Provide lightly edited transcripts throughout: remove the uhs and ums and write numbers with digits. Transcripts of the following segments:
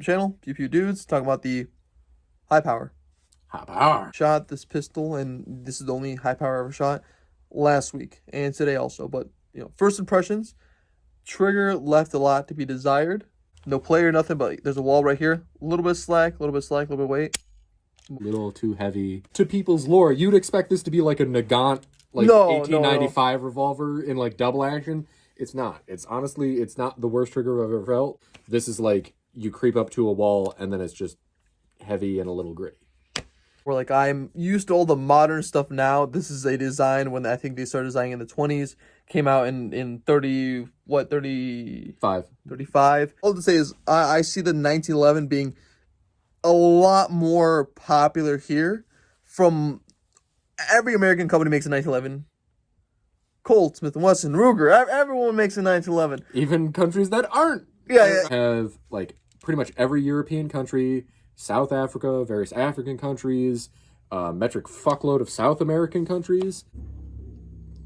channel, Pew Pew Dudes, talking about the high power. High power. Shot this pistol, and this is the only high power I ever shot last week and today also. But first impressions, trigger left a lot to be desired. No play or nothing, but there's a wall right here. A little bit of slack, a little bit of slack, a little bit of weight. A little too heavy. To people's lore, you'd expect this to be like a Nagant, 1895 revolver in like double action. It's not. It's honestly, it's not the worst trigger I've ever felt. This is like you creep up to a wall and then it's just heavy and a little gritty. Where like I'm used to all the modern stuff now. This is a design when I think they started designing in the 20s. Came out in 35. All to say is I see the 1911 being a lot more popular here. From every American company makes a 1911. Colt, Smith & Wesson, Ruger, everyone makes a 1911. Even countries that aren't. Yeah. Have like pretty much every European country, South Africa, various African countries, metric fuckload of South American countries.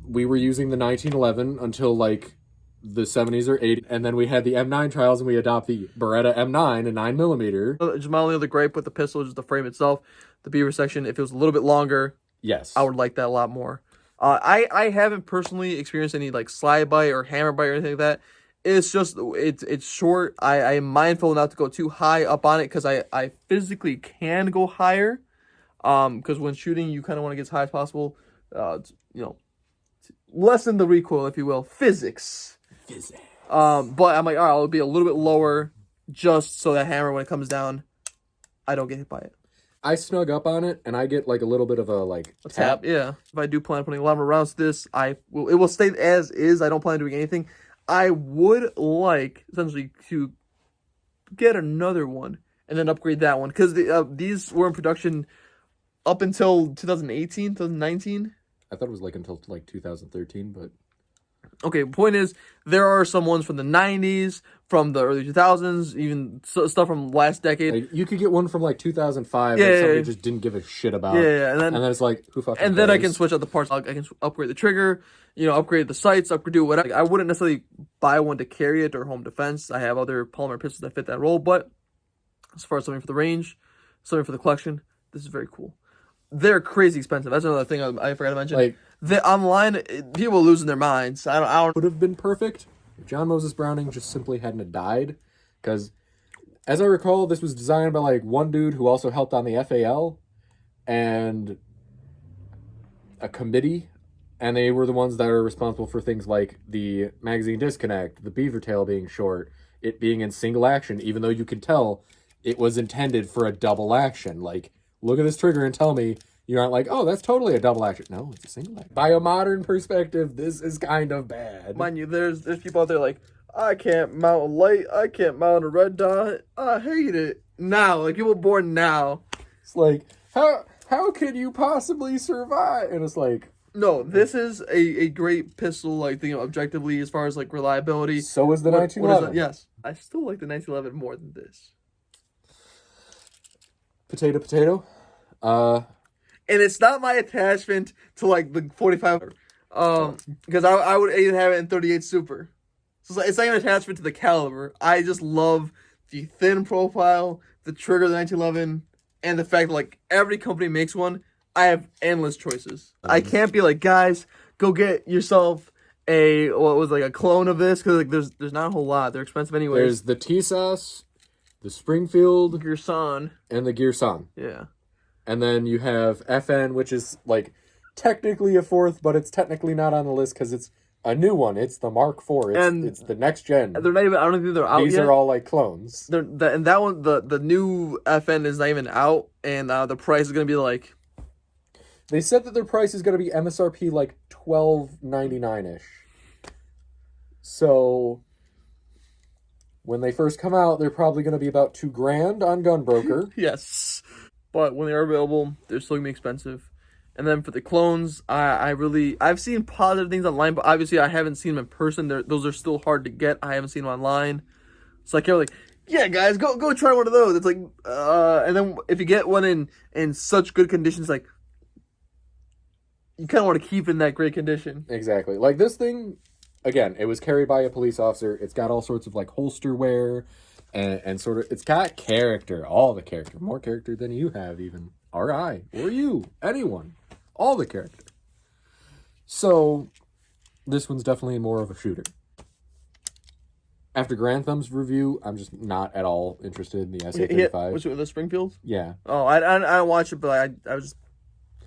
We were using the 1911 until like the 70s or 80s, and then we had the M9 trials and we adopt the Beretta M9 and 9mm. Just my only other gripe with the pistol is just the frame itself. The beaver section, if it was a little bit longer, yes, I would like that a lot more. I haven't personally experienced any like slide bite or hammer bite or anything like that. It's just it's short. I am mindful not to go too high up on it because I physically can go higher. Because when shooting you kind of want to get as high as possible. Lessen the recoil, if you will. Physics. But I'm like, all right, I'll be a little bit lower just so that hammer, when it comes down, I don't get hit by it. I snug up on it and I get like a little bit of a tap. Yeah. If I do plan on putting a lot more rounds to this, it will stay as is. I don't plan on doing anything. I would like essentially to get another one and then upgrade that one because these were in production up until 2018, 2019. I thought it was like until like 2013, but okay. Point is, there are some ones from the 90s, from the early 2000s, even stuff from last decade. Like, you could get one from like 2005 that somebody just didn't give a shit about. Yeah, and then it's like, who fucking and cares? then I can switch out the parts. I can upgrade the trigger, upgrade the sights, do whatever. I wouldn't necessarily buy one to carry it or home defense. I have other polymer pistols that fit that role, but as far as something for the range, something for the collection, this is very cool. They're crazy expensive. That's another thing I forgot to mention. Like, the online, people are losing their minds. I don't. Would have been perfect if John Moses Browning just simply hadn't died, because as I recall, this was designed by like one dude who also helped on the FAL and a committee, and they were the ones that are responsible for things like the magazine disconnect, the beaver tail being short, it being in single action, even though you could tell it was intended for a double action. Like, look at this trigger and tell me you aren't like, oh, that's totally a double action. No, it's a single action. By a modern perspective, this is kind of bad. Mind you, there's people out there like, I can't mount a light, I can't mount a red dot, I hate it. Now, like, people born now. It's like, how can you possibly survive? And it's like, no, this is a great pistol, like, objectively, as far as, like, reliability. So is the 1911. Yes. I still like the 1911 more than this. Potato. And it's not my attachment to like the 45, because I would even have it in 38 Super. So it's not even an attachment to the caliber. I just love the thin profile, the trigger of the 1911, and the fact that like every company makes one. I have endless choices. I can't be like, guys, go get yourself a clone of this, because like there's not a whole lot. They're expensive anyways. There's the TSAS, the Springfield, Girsan, and the Girsan. Yeah. And then you have FN, which is like technically a fourth, but it's technically not on the list because it's a new one. It's the Mark IV. It's the next gen. They're not even. I don't think they're out yet. These are all like clones. And that one, the new FN is not even out, and the price is gonna be like. They said that their price is gonna be MSRP like $12.99-ish. So when they first come out, they're probably gonna be about $2,000 on Gunbroker. Yes. But when they are available, they're still going to be expensive. And then for the clones, I've seen positive things online, but obviously I haven't seen them in person. Those are still hard to get. I haven't seen them online. So I can't like, yeah, guys, go try one of those. It's like, and then if you get one in such good conditions, like, you kind of want to keep in that great condition. Exactly. Like this thing, again, it was carried by a police officer. It's got all sorts of like holster wear. and sort of it's got character, all the character, more character than you have even, or I, or you, anyone, all the character. So this one's definitely more of a shooter. After Grantham's review, I'm just not at all interested in the SA-35. Which the Springfield? Yeah. Oh, I don't watch it, but I was just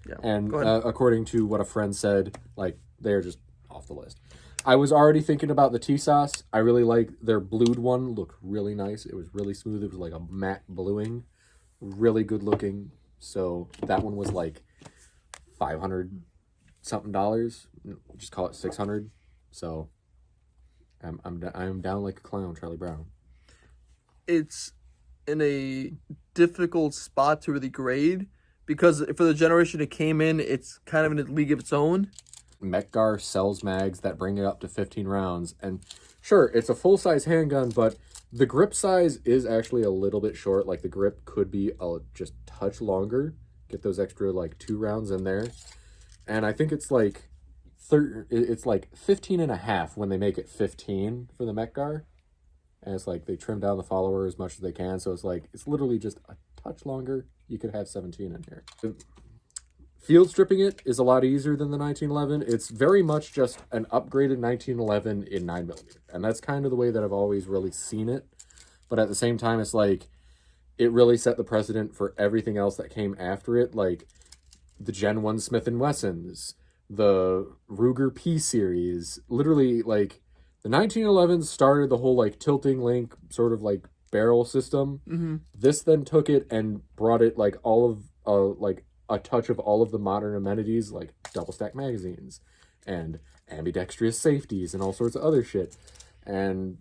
yeah. And according to what a friend said, like they're just off the list. I was already thinking about the TSOS. I really like their blued one. Looked really nice. It was really smooth. It was like a matte bluing, really good looking. So that one was like $500 something. Just call it $600. So I'm down like a clown, Charlie Brown. It's in a difficult spot to really grade because for the generation it came in, it's kind of in a league of its own. Mech-Gar sells mags that bring it up to 15 rounds. And sure, it's a full-size handgun, but the grip size is actually a little bit short. Like, the grip could be just touch longer. Get those extra, like, 2 rounds in there. And I think it's like it's like 15 and a half when they make it 15 for the Mech-Gar. And it's like they trim down the follower as much as they can. So it's like, it's literally just a touch longer. You could have 17 in here. Field stripping it is a lot easier than the 1911. It's very much just an upgraded 1911 in 9mm. And that's kind of the way that I've always really seen it. But at the same time, it's like, it really set the precedent for everything else that came after it. Like the Gen 1 Smith & Wessons, the Ruger P series. Literally, like, the 1911 started the whole, like, tilting link sort of, like, barrel system. Mm-hmm. This then took it and brought it, like, all of, like, a touch of all of the modern amenities, like double stack magazines and ambidextrous safeties and all sorts of other shit. And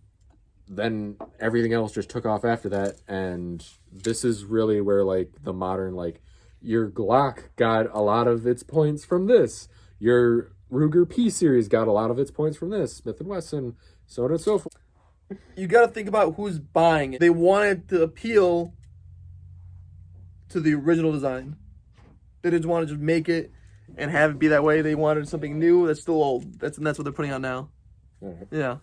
then everything else just took off after that. And this is really where, like, the modern, like, your Glock got a lot of its points from this. Your Ruger P series got a lot of its points from this. Smith & Wesson, so on and so forth. You got to think about who's buying it. They wanted to appeal to the original design. They didn't want to just make it and have it be that way. They wanted something new that's still old. That's what they're putting out now. All right. Yeah.